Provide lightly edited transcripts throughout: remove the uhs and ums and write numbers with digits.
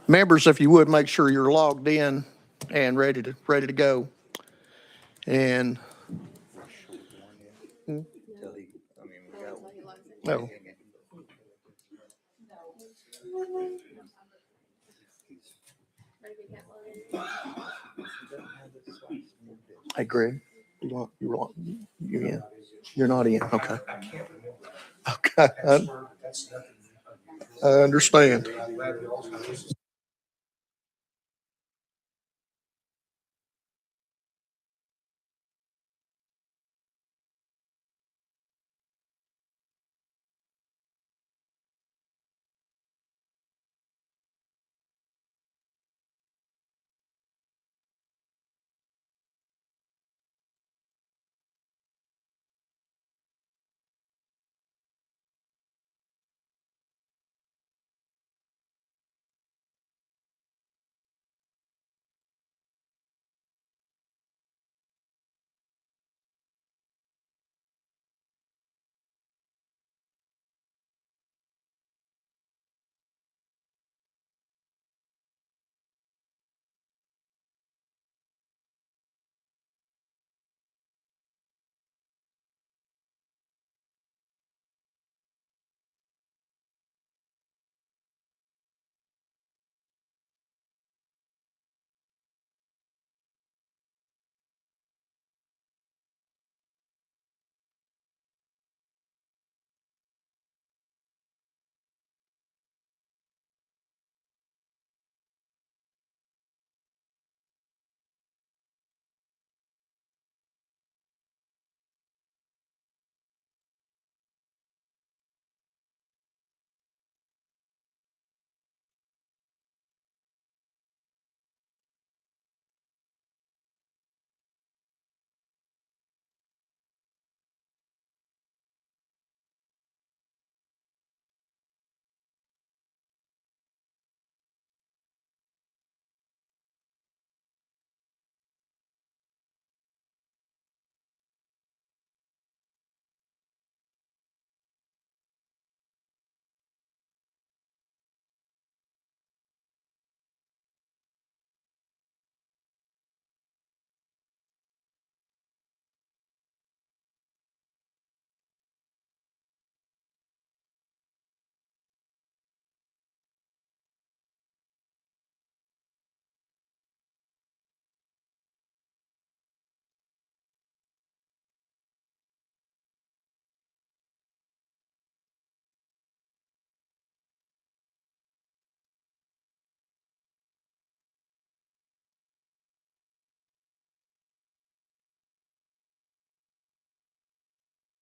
Members, if you would, make sure you're logged in and ready to go. And no. Hey, Greg, you in? You're not in. Okay. Okay. I understand.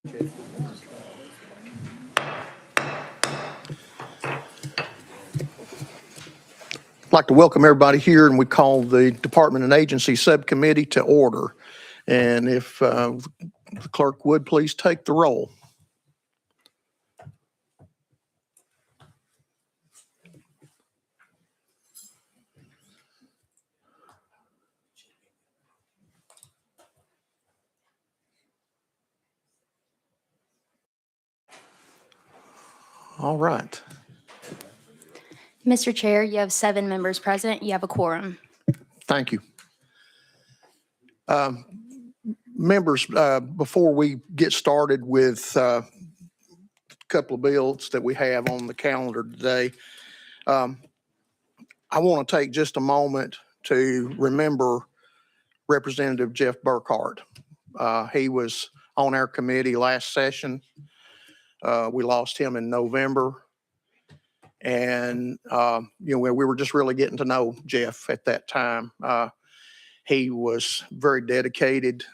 I'd like to welcome everybody here, and we call the Department and Agency Subcommittee to order. And if the clerk would please take the roll. All right. Mr. Chair, you have 7 members present. You have a quorum. Thank you. Members, before we get started with a couple of bills that we have on the calendar today, I want to take just a moment to remember Representative Jeff Burkhart. He was on our committee last session. We lost him in November. And, we were just really getting to know Jeff at that time. He was very dedicated,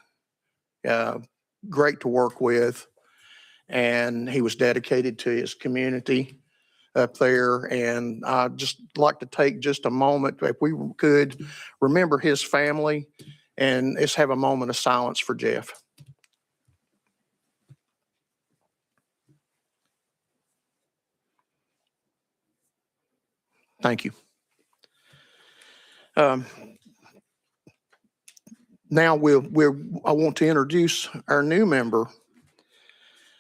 great to work with, and he was dedicated to his community up there. And I'd just like to take just a moment, if we could, remember his family, and let's have a moment of silence for Jeff. Thank you. Now I want to introduce our new member,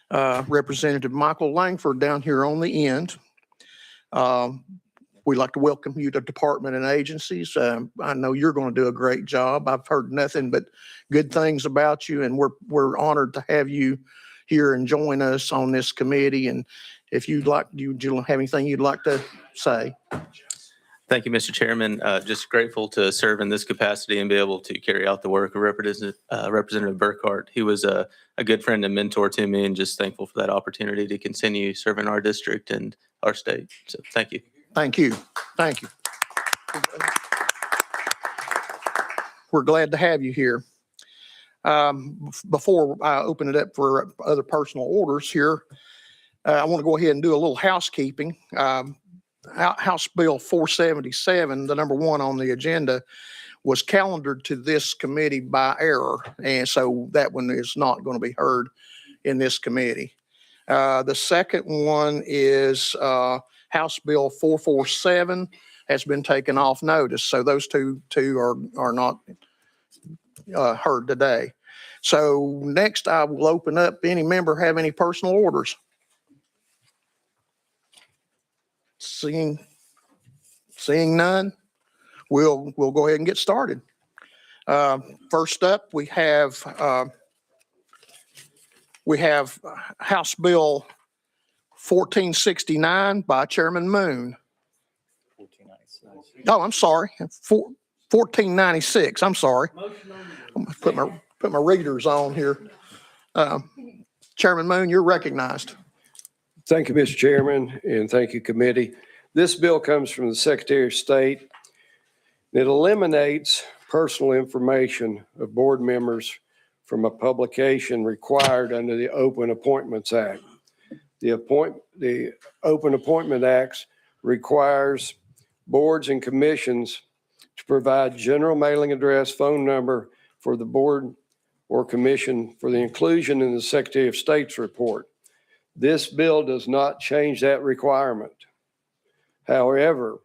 Representative Michael Langford, down here on the end. we'd like to welcome you to department and agencies. I know you're going to do a great job. I've heard nothing but good things about you, and we're honored to have you here and join us on this committee. And if you'd like, you have anything you'd like to say? Thank you, Mr. Chairman. Just grateful to serve in this capacity and be able to carry out the work of Representative Burkhart. He was a good friend and mentor to me, and just thankful for that opportunity to continue serving our district and our state. So thank you. Thank you. Thank you. We're glad to have you here. Before I open it up for other personal orders here, I want to go ahead and do a little housekeeping. House Bill 477, the number one on the agenda, was calendared to this committee by error, and so that one is not going to be heard in this committee. The second one is House Bill 447 has been taken off notice, so those two are not heard today. So next, I will open up. Any member have any personal orders? Seeing none, we'll go ahead and get started. First up, we have House Bill 1469 by Chairman Moon. Oh, I'm sorry, 1496. I'm sorry. I'm gonna put my readers on here. Chairman Moon, you're recognized. Thank you, Mr. Chairman, and thank you, committee. This bill comes from the Secretary of State. It eliminates personal information of board members from a publication required under the Open Appointments Act. The Open Appointment Act requires boards and commissions to provide general mailing address, phone number for the board or commission for the inclusion in the Secretary of State's report. This bill does not change that requirement. However,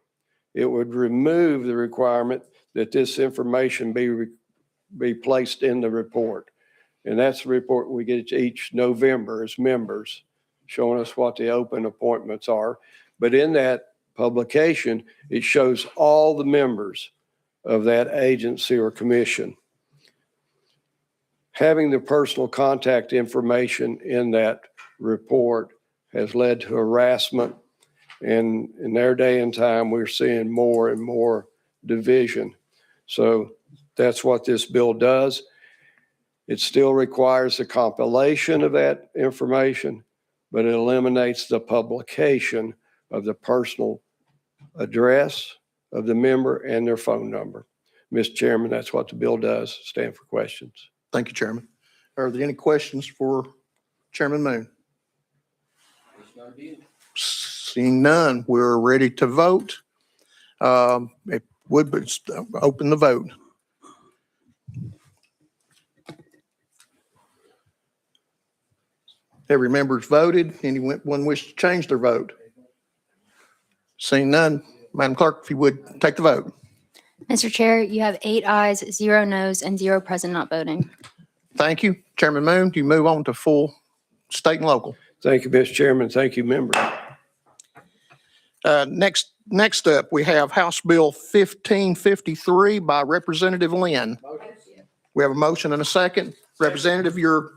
it would remove the requirement that this information be placed in the report. And that's the report we get each November as members, showing us what the open appointments are. But in that publication, it shows all the members of that agency or commission. Having the personal contact information in that report has led to harassment, and in their day and time, we're seeing more and more division. So that's what this bill does. It still requires the compilation of that information, but it eliminates the publication of the personal address of the member and their phone number. Mr. Chairman, that's what the bill does. Stand for questions. Thank you, Chairman. Are there any questions for Chairman Moon? Seeing none, we're ready to vote. It would open the vote. Every member's voted. Anyone wish to change their vote? Seeing none, Madam Clerk, if you would take the vote. Mr. Chair, you have 8 ayes, 0 noes, and 0 present not voting. Thank you. Chairman Moon, do you move on to full state and local? Thank you, Mr. Chairman. Thank you, member. Next up, we have House Bill 1553 by Representative Lynn. We have a motion and a second. Representative, you're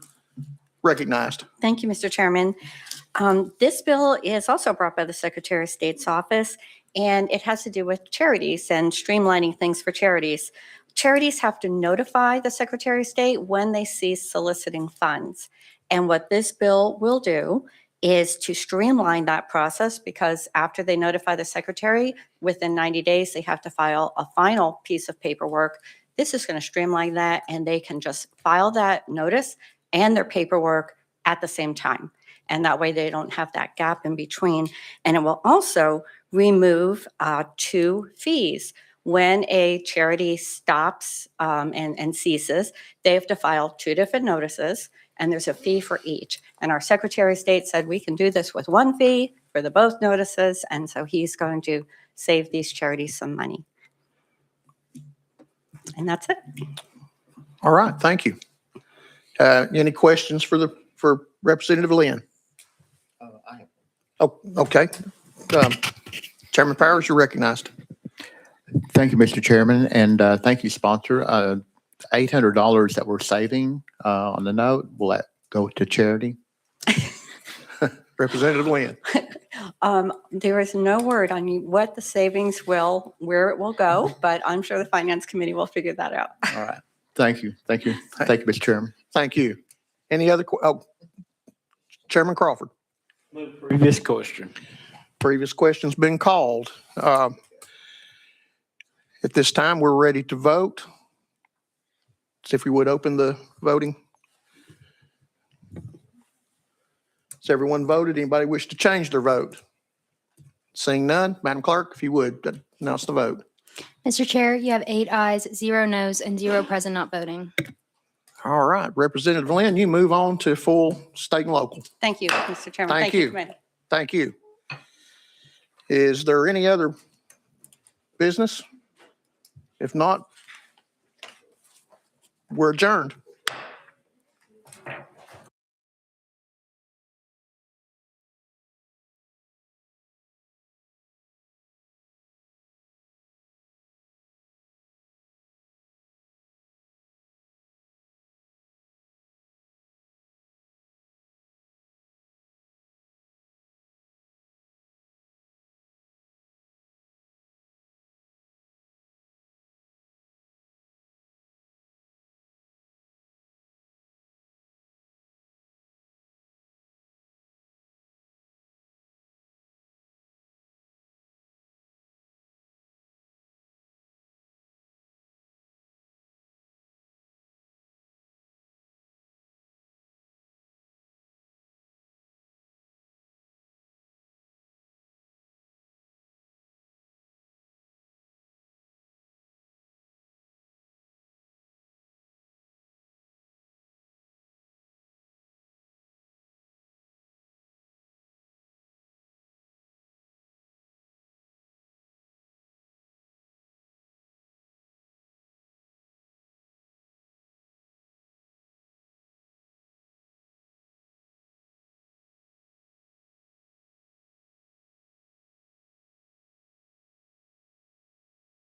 recognized. Thank you, Mr. Chairman. This bill is also brought by the Secretary of State's office, and it has to do with charities and streamlining things for charities. Charities have to notify the Secretary of State when they cease soliciting funds. And what this bill will do is to streamline that process, because after they notify the Secretary, within 90 days, they have to file a final piece of paperwork. This is going to streamline that, and they can just file that notice and their paperwork at the same time. And that way they don't have that gap in between. And it will also remove 2 fees. When a charity stops and ceases, they have to file 2 different notices, and there's a fee for each. And our Secretary of State said we can do this with 1 fee for the both notices, and so he's going to save these charities some money. And that's it. All right, thank you. Any questions for Representative Lynn? Oh, okay. Chairman Powers, you're recognized. Thank you, Mr. Chairman, and thank you, sponsor. $800 that we're saving on the note, will that go to charity? Representative Lynn. There is no word on what the savings will, where it will go, but I'm sure the Finance Committee will figure that out. All right. Thank you. Thank you. Thank you, Mr. Chairman. Thank you. Any other, Chairman Crawford, Previous question. previous question's been called. At this time, we're ready to vote. So if we would open the voting. Has everyone voted? Anybody wish to change their vote? Seeing none, Madam Clerk, if you would, announce the vote. Mr. Chair, you have 8 ayes, 0 noes, and 0 present not voting. All right, Representative Lynn, you move on to full state and local. Thank you, Mr. Chairman. Thank you. Committee. Thank you. Is there any other business? If not, we're adjourned.